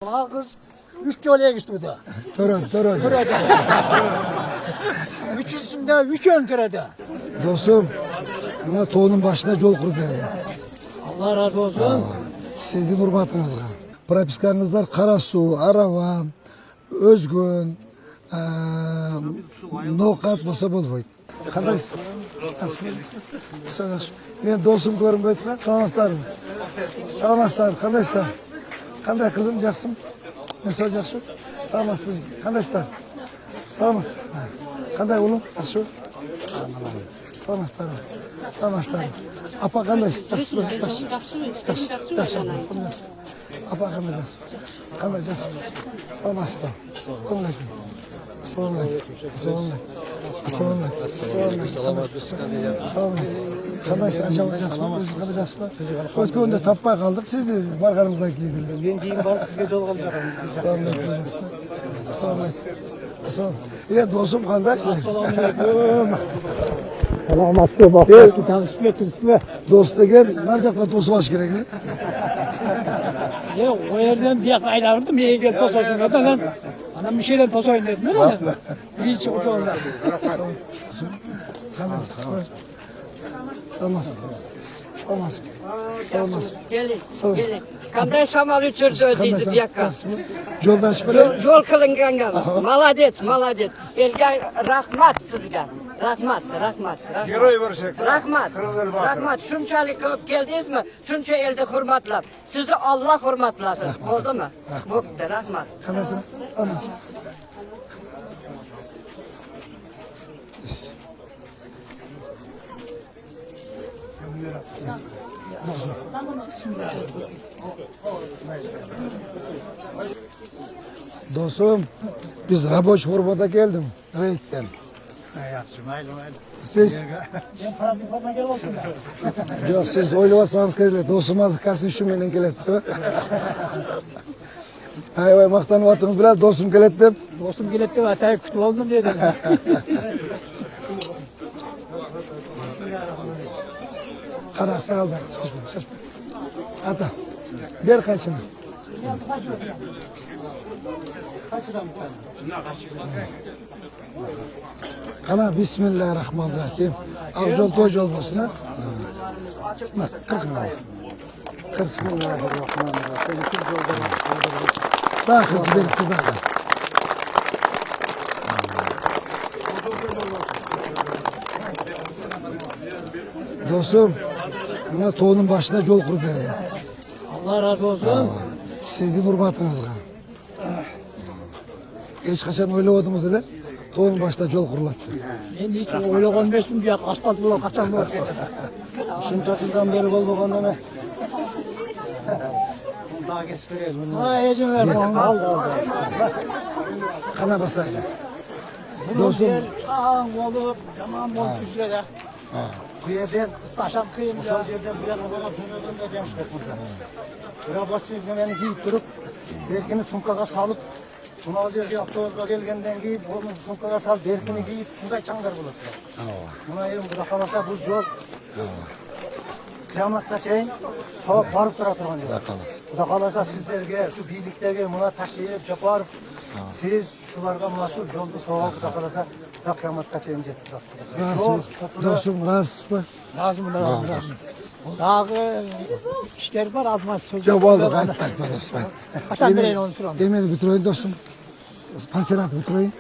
Bana kız 3 yolaya gitti bu da. Tören. Üçüncüsünde 3 ön kerede. Dostum, buna toğunun başına yol kurup verin. Allah razı olsun. Sizin hurmatınızga. Propiskanızlar Karasu, Aravan, Özgün, Nokat bolsa bolboyt. Kandayız? Men dostum görünbeyt. Salamaslar, kandayslar? Kanday kızım, jaksın? Ne soracaksın? Salamaslar, kandayslar? Salamaslar. Kanday oğlum, yaxşı? Salamaslar. Apa kandaysın? Yaxşı mı? Yaxşı. Apa kandaysın? Kandaysın? Salamaslar. Assalamu alaikum. Kandaysın, acaba jaksın? Özü kandaysın mı? Ötkönde tapmay kaldık, siz de barkanımızdan giydirin. Ben keyin barıp sizge jol kılıp beramiz. Assalamu alaikum. Ya dostum kandaysın? Selamatlı bak. Bir tane ismi. Dost degen, narcakla dostu baş gerekli. Ya o yerden bir yak aylardım. İyi gel toz olsun. Lan. Anam bir şeyden toz oynayın değil mi? Hiç o konuda. Salmaz. Gelin. Kanday şamal uçurdu ödeydi bir yakka. Yoldaş böyle. Yol kılın kanka. Maladet. Elge rahmat sizge. Rahmat. Geroy barışak. Rahmat. Şunçalik kılıp geldiniz mi? Şunça elde hürmetlap. Sizi Allah hürmetlasın. Oldu mu? Bukti rahmat. Kanasın. Salmaz. Dostum, biz Raboç formada geldim. Reyk'ten. Siz? Yok, siz oylasanız keyle. Dostumaz kasın şu menen keletdi. Hay maktanıp attınız biraz dostum keletdi. Dostum gelip de atayı kutu oldum dedim. Kararsa aldı. Ata. Ver kaçını. Kana Bismillahirrahmanirrahim. Akjol toyjol bolsun ha. Bak 40 lira. 40 Bismillahirrahmanirrahim. daha 40 ver kızlar. Dostum, buna toğunun başına yol kurup verin. Allah razı olsun. Sizin hurmatınızga. Geç kaçan oylamadınız ile toğunun başına yol kurulattı. Ben hiç öyle konmuştum bir yak asfalt bulup kaçan bu. Şunçasından beri bolboğan deme. Daha kesip verelim. Ha ecim ver. Allah. Kana basayla. Dostum. Çağın olup tamam ol küçülede. Bu yerden, Taşam kıyım şu ya. yerden bir yana kadar dönüyordan da demiştik burada. Rabatçı beni giyip durup, Berkin'i sumkaga salıp, Sunal жерге avtobusga kelgenden keyin onu sumkaga salıp, Berkin'i giyip şunday çаңдар болады. Muna erim Xudo kalasa bu yol kıyamatga чейин savob barıp tura turgan yol. Xudo kalasa sizlerge, şu birliktegi muna taşıyıp japarıp, siz şularga muna şu yoldu savob Xudo kalasa da kıyamatga чейин жетip turadi. Ras mı? Dostum ras mı? Lazım. Daha işler var azma söz. Cevabı aytmak var Osman. Hasan Bey'in onu turan. Demeni bitireyin dostum. Pansenatı bitireyin.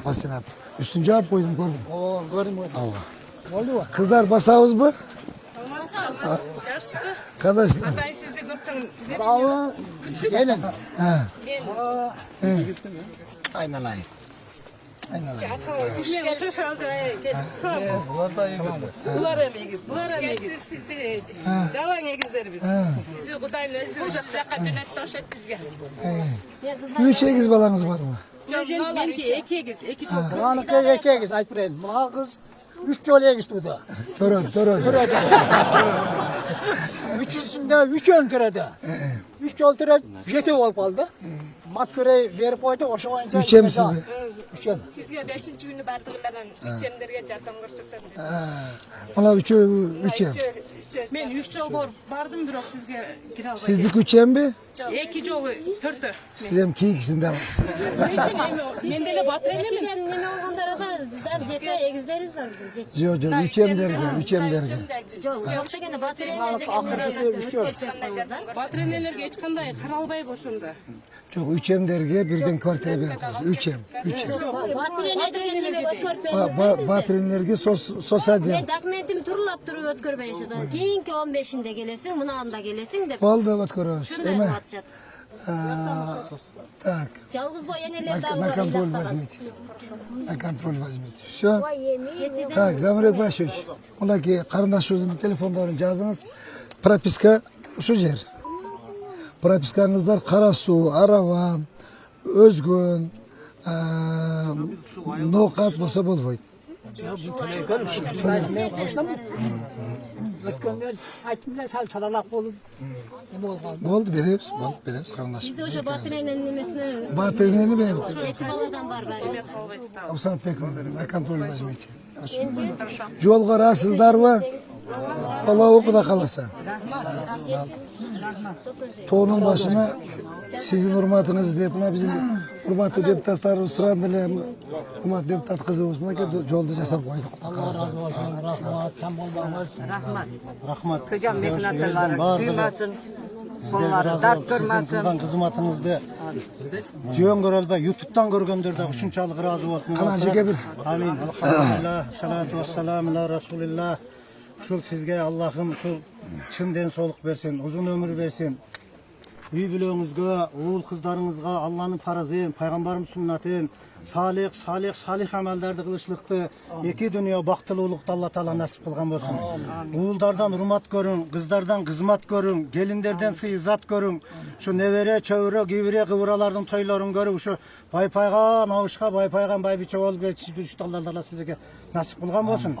Pansenat. Üstün cevap koydum gördüm. Oo gördüm. Oldu mu? Kızlar basağız mı? Kardeşler. Ben sizde gördüm. Bravo. Gelin. Aynen. Sizden otursanız Bular emeğiz. Sizde jalan egizler biz. Sizi Kuday'ın özü uzakta cennet taşet bizge. Üç ekiz balanız var mı? Benimki iki egiz. İki çok. Buranıkı ekeğiz aytpırayın. Bana kız 3 yolaya gitti bu da. Tören. Üçüncüsünde 3 ön kerede. 3 yol tere 7 olup kaldı. matköreyi verip koydu, oşa oyunca. Üçemsiz mi? Üçem. Sizge 5. günü bardığından üçemlerge jardam ko'rsatdim. Ona üçem. Men 3 jol bardım, biroq sizge kira olmay. Sizlik üçem mi? 2 jol 4. Siz hem kiyikisinde varsınız. Mendele batırayım mı? Neme olgandara da bizler jete egizlerimiz var bizim. Yok yok üçem derge, üçem derge. Yok degende batıraylarga Batıraylarga hech qanday qaralbay boshunda. Çok üçem derge birden kvartire verip üçem. Batıraylar degende neme ötkörpey. Batrinlerge sosyal diye. Men dokumentimi turulap turup ötkörpey yaşadım. Keyinki 15'inde gelesin, buna anda gelesin dep. Oldu vat koruyoruz. Şunday Eme. batacak. Так. Жалгыз boy eneler На контроль возьмите. На контроль возьмите. Все. Так, Замирбек Башевич. Ularga qarindoshingizning telefonlarini yozingіз. Propiska shu yer. Propiskangizlar Qarasu, Aravan, Özgün, No'qat bo'lsa bo'lmaydi. Ötkönler aytımlar sal çalalak olur. Neme olgan? Bo'ldi, beramiz, bo'ldi, beramiz qarindoshim. Bizde o'sha batıraylar nemesini Batriniyani beramiz. yetib oladan var bari. Avsanatbek na kontrol возьмите. Yo'lga rasizlarmi? Allah okuda kalasa. To'g'rining başına sizin hurmatınız deb, bizim hurmatli deputatlar surandilar. Hurmatli deputat qizimiz bunaqa yo'lda jasab qo'ydik. Allah razı olsun. Rahmat. Kam olmamız. Rahmat. Kıcan mehnatları duymasın. Sizler Kolları biraz dert sizin durmasın. kılgan kızmatınızda jön görelbe YouTube'dan görgönderде ушунчалык разы болсын. Канажыга бир. Амин. Алхамдулилlah, салату вассаламу ала расулилlah. Ушул сизге Аллахым ушул чын ден соолук берсин, узун өмүр берсин. Үй бүлөңүзгө, уул кыздарыңызга Алланын паразын, пайгамбарымдын сүннатын, салих амалдарды кылышлыкты, эки дүйнө бактылуулукту Алла Таала насип кылган болсун. Уулдардан урмат көрүң, кыздардан кызмат көрүң, келиндерден сый иззат көрүң. Ушу небере, чөбүрө, кийбире кыбыралардын тойлорун көрүп, ушу байпайган абышка байпайган байбиче болуп кетишти Алла Таала сизге насип кылган болсун.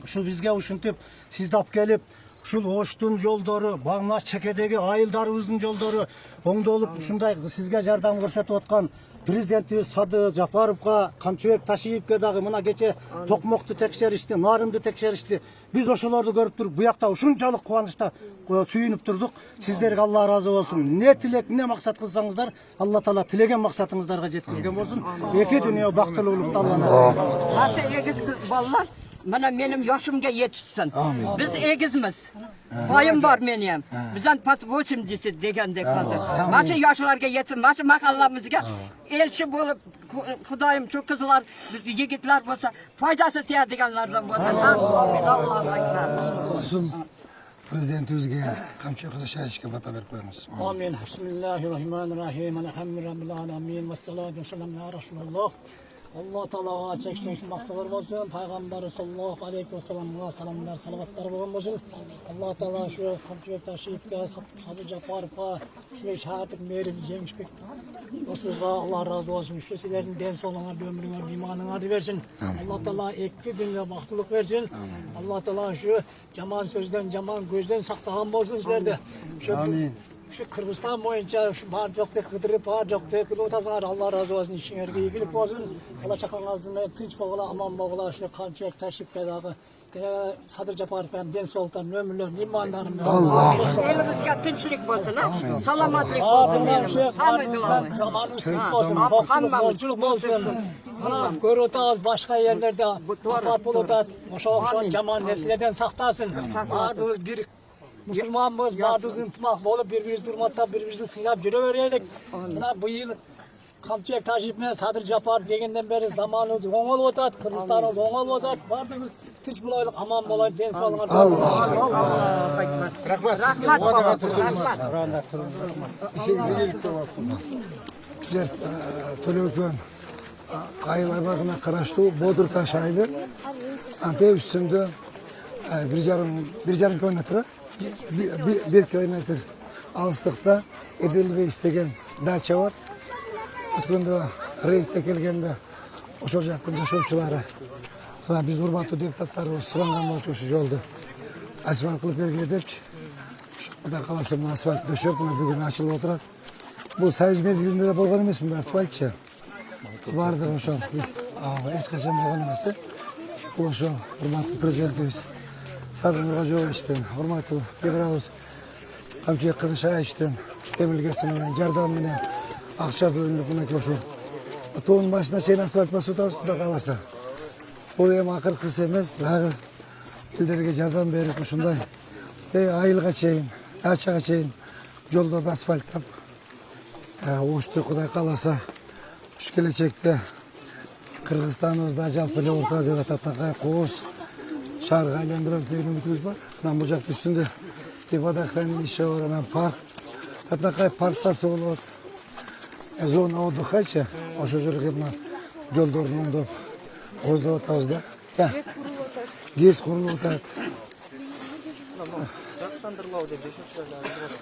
Ушул бизге ушинтип сизди алып келип, ушул оштун жолдору, Багнаш чекедеги айылдарыбыздын жолдору оңдолуп ушундай сизге жардам көрсөтүп аткан президентибиз Садыр Жапаровго, Камчыбек Ташиевке дагы мына кече токмокту текшеришти, нарынды текшеришти. Биз ошолорду көрүп туруп, буякта ушунчалык кубанычта сүйүнүп турдук. Сиздерге Алла разы болсун. Не тилек, не максат кылсаңыздар, Алла Таала тилеген максатыңыздарга жеткизген болсун. Эки дүйнө бактылуулукту Алла. Nasıl egiz kız ballar? Bana benim yaşımga yetişsin. Biz egizmiz. Payım var benim. Bizden pasportumcisi degende kaldı. Maşı yaşlarga yetsin, maşı mahallamızga elçi bulup Kudayım çok kızlar, yigitler olsa faydası teyadiganlardan olsa. Allah'a emanet. Olsun. Prezidentimizge qamchi qilishga bata berib qo'yamiz. Amin. Bismillahirrahmanirrahim. Elhamdülillahi ve salatu ve selam ya Resulullah. Allah Teala'ya çeksin maktalar olsun. Peygamber sallallahu aleyhi ve sellem'e selamlar, salavatlar olsun. Allah Teala şu Kamçıbek Taşiyev'e, Sadır Japarov'a, şu şahadet meyrimiz Cemşbek Resulullah Allah razı olsun. Şu sizlerin den soluna ömrüne, imanına versin. Allah Teala ekli dünya bahtılık versin. Allah Teala şu cemal sözden, cemal gözden saktahan olsun sizlerde. Amin. Şu Kırgızistan boyunca şu barcakta kıdırıp barcakta kılıtasar Allah razı olsun işinlerge ilgilik olsun. Allah çakanızın tınç bağla aman bağla şu Kamçıbek Taşiyev'e dağı Sadır Japarov hem den soltan ömürlerim imanlarım. Allah. Elimizge tinçlik olsun, salamatlık olsun. Amin. Zamanımız tınç olsun, bolçuluk olsun. Görüyoruz başka yerlerde kapat bulutat, oşan cemal nefsilerden saktasın. Ardımız bir Müslümanımız, bardımız intimak olup birbirimizi durmakta, birbirimizi sıylap yürüvereydik. Bu yıl Kamçıbek Taşiyev'e Sadır Japarov degenden beri zamanımız oңol otat, Kırgızistanımız oңol otat. Bardımız tinç bulaylık, aman bulaylık, den solunlar. Rahmat baba, rahmat. Төлеукен айыл аймағына қарашты Бодырташ айылы Ante üstünde 1,5 kilometre 1 kilometre alıslıkta Edilbe istegen daça var. Ötkünde reydte kelgende oşol jaktın jaşoочулары biz hurmatlı deputatlar surangan bolчу şu yoldu asfalt kılıp bergile depçi. Xudo kalasa asfalt döşep bugün açılıp oturadi. Bu sayış mezgilinde de bolgan emes bunda asfaltçı. Vardı o şu. Hiç kaçan bolgan emas. Bu şu hurmatlı prezidentimiz Sadır Nurgajovich'ten, hurmatlı generalimiz Kamçı Kılıçayev'ten, emilgesinden, jardam menen akça bölünüp buna şu. Toğun başına şeyin asfalt basıp da kalasa. Bu hem akırkısı emas, dağı ilderge jardam berip uşunday. Ayılga çeyin, açaga çeyin jollarda asfaltlap. Oştu Kuday kalasa. Şu gelecekte Kırgızistan'ımızda jalpı ele Orta Aziyada Tatnakay, Qo'uz, Şarkı aylandırıyoruz diye ümitimiz var. Anam bucak üstünde Tivada Kıran'ın işi var, anam park. Tatnakay park sası olur. Zona oldu kaçı. O çocuk yapma. Joldarını ondop. Qo'uzda otağızda. Gez kurulu otat.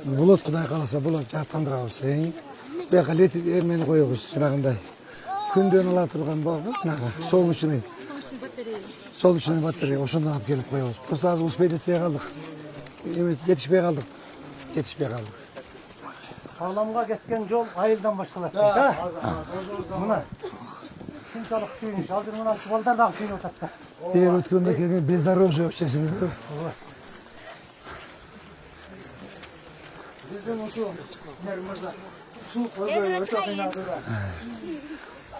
Bulut Kuday kalasa bulut jartandırabız. Baka leti emeni koyuyoruz şınağınday. Kündön ala turgan bağı, sol içine. Sol içine batarya, oşundan alıp gelip koyuyoruz. Posta az uspeyde etmeye kaldık. Yetişmeye kaldık. Sağlamga ketken yol ayıldan başladı. Buna. Şunçalık suyun, hazır buna çuvaldan da suyun otatta. Bir ötkümde kelgen bezdorожье içesiniz değil mi? Bizim şu yerimizde su koyuyor, öte kaynadılar.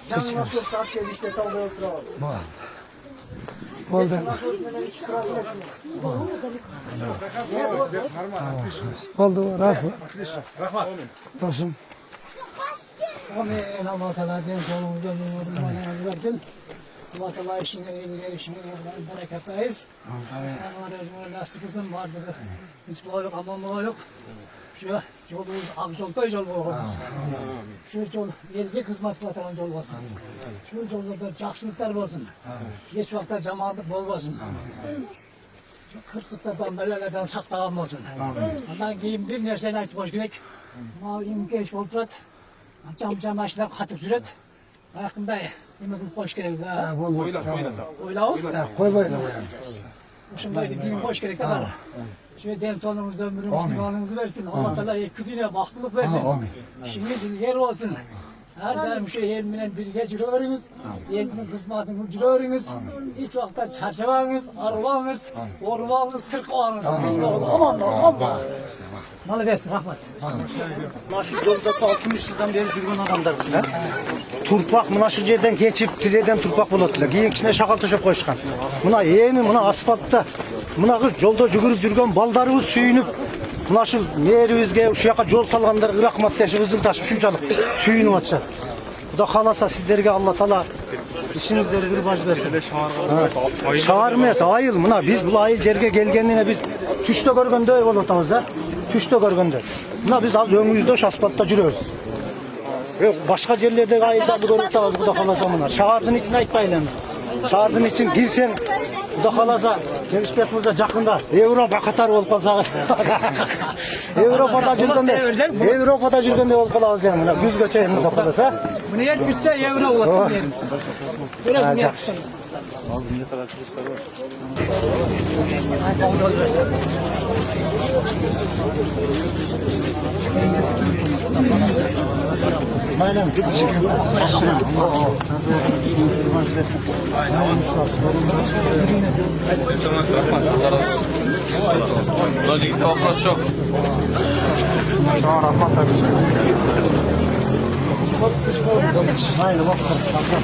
Yanına su tartıyor, işte tavla oturuyor. Oldu. Oldu, rastla. Dostum. Amin. Allah Teala den sonu gönlünü versin. Allah Teala işini bereket versin. Amin. Nasıl kızım var dedi. Hiç bu yok, aman yok. Şu yolumuz Akjol'da yol olmaz. Şu yol elge hizmet kılan yol olsun. Şu yollarda жақсылықтар olsun. Hiç vakta cemaatlik bolmasın. Kırsıklardan, belalardan saqlagan olsun. Ondan keyin bir nerseni aytып qo'yish kerak. Mana imkesh bo'lib turadi. Jam mashinlar qatib yuradi. Yaqinda nima qilib qo'yish kerak? O'ylab. Qo'ymaydi. O'shanday keyin qo'yish kerak kadar. Şu den sonumuzda ömrümüzün yolumuzu versin. Allah Teala ikisine baktılık versin. İşiniz yer olsun. Her daim şu elminen birge jürörüңүз, elminin hizmetini jürörüңүz. Hiç vakta çarşabanız, arıbanız, orbanız, sırkbanız. Aman. Malades, rahmat. Naşı yolda 60 yıldan beri yürüyen adamlar bunlar. Turpak mına şu yerden geçip tizeden turpak buladılar. Keyin içine şakal taşıp koşkan. Mına yeni, mına asfaltta. Mına kız yolda yürüyüp yürüyen baldarımız suyunup. Mına şu meyerimizge şu yaka yol salganlar Irak maddesi kızıl taşı şunçalık suyunu atacak. Bu da kalasa sizlerge Allah Teala işinizleri bir baş versin. Çağırmayız ayıl mına biz bu ayıl yerge gelgenliğine biz tüşte görgende öyle olamaz ha. Tüşte görgende. Mına biz az önümüzde asfaltta yürüyoruz. Başka yerlerde ayılda bu görüntü bu da kalasa mına. Şahardın için aytmayın. Şahardın için girsen bu da kalasa gelişmekimizde yakında Avrupa Katar olup kalsağız. Avrupa'da жүргенде olup kalağız yani. Yüz göçeyimiz o kalasa. Bunu yer bitse evine uğraşın yerim. Biraz ne yapsın? Aynen. Lojikte вопрос yok. Aynen bak. Hatta